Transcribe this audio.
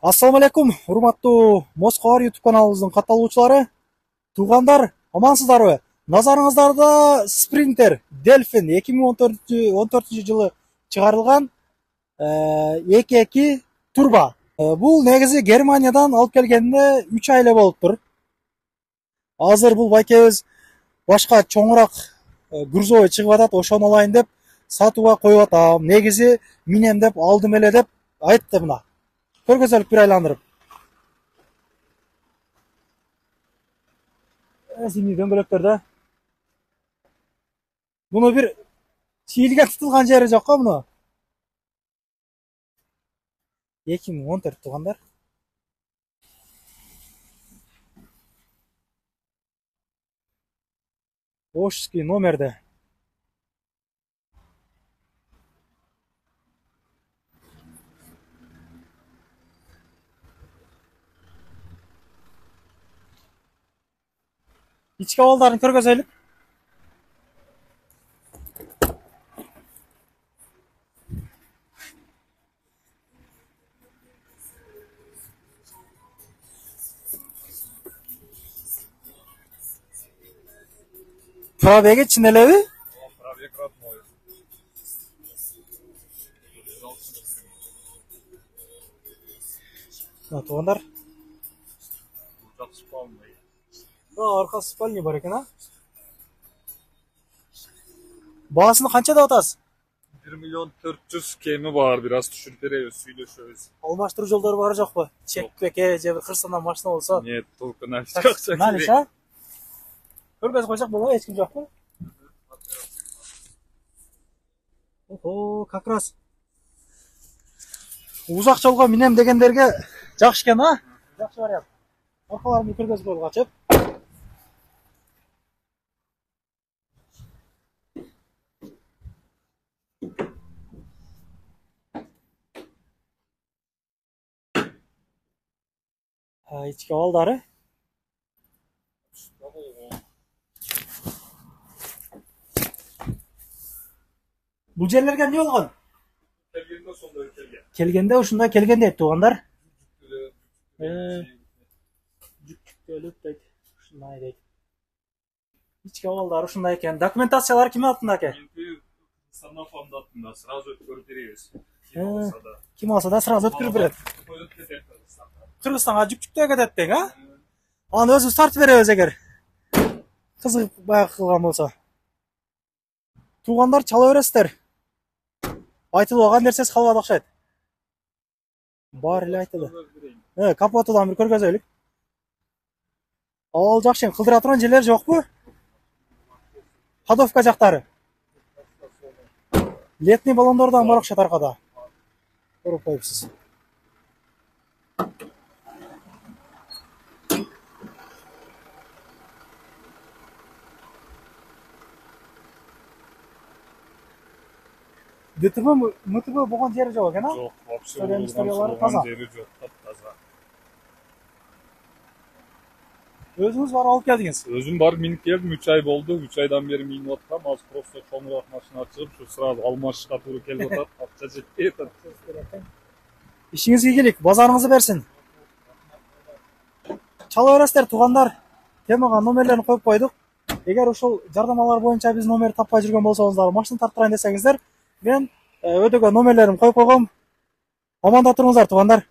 Ассаламу алейкум, урматтуу Москва YouTube каналыбыздын катталуучулары. Туугандар, амансыздарбы? Назарыңыздарда Sprinter Delfin 2014 жылы чыгарылган 2.2 турбо. Бул негизи Германиядан алып келгенине 3 ай эле болуптур. Азыр бул байкебиз башка чоңураак грузовой чыгып атат, ошону алайын деп сатууга коюп атам. Негизи минем деп алдым эле деп айтты мына. Көргөзөлүк бир айландырып. Зимний дөңгөлөктөрдө. Буну бир чийлге тутулган жери жок го муну. 2014 туугандар. Ошский номерде. İçki abaldарын көргөзөлүк. Пробеги чын элеби? Пробег родной. Туугандар. Жакшы полный. Аркасы спальня бар экен, а? Баасын канча деп атасыз? 1 миллион 400 кеми бар, biraz түшүрүп беребиз, сүйлөшөбүз. Алмаштыруу жолдору бар жокпу? Чекпеке же бир кырсынан машина болсо. Нет, только наличка. Наличка? Көргөзүп койсок болобу, эч ким жокпу? Ого, как раз узак жолго минем дегендерге жакшы экен, а? Жакшы вариант. Аркаларымды көргөзүп коюп ачып. İçki abaldары. Бул жерлерге эмне болгон? Келгенде сондай келген. Келгенде ушундай келген дейт туугандар. Жүктөлүп дейт. Ушундай дейт. İçki abaldары ушундай экен. Документациялар ким аттында экен? Санафамда аттында сразу өткөрүп беребиз. Ким алса да сразу өткөрүп берет. Кыргызстанга жүк-жүктөө кетет дең, а? Аны өзүбүз тартып беребиз эгер кызыгып баягы кылган болсо. Туугандар, чала бересиздер. Айтылбаган нерсеси калбады окшойт. Баары эле айтылды. Капотудан бир көргөзөлүк. Ал жакшы, кылдыра турган жерлер жокпу? Ходовка жактары. Летний баллондордан бар окшойт аркада. Көрүп коюпсуз. ДТБ, МТБ болгон жери жок экен, а? Жок, вообще историялары таза. жери жок, таза. Өзүңүз барып алып келдиңиз. Өзүм барып минип келдим, 3 ай болду. 3 айдан бери минип аткам. Азыр просто чоңураак машина чыгып, ушу сразу алмашышка туура келип атат. Акча жетпей атат. Ишиңизге ийгилик, базарыңызды берсин. Чала бересиздер туугандар. Темага номерлерин коюп койдук. Эгер ушул жардамалар боюнча биз номер таппай жүргөн болсоңуздар, машина тарттырайын десеңиздер, мен өйдөгө номерлерин коюп койгом. Аманда туруңуздар туугандар.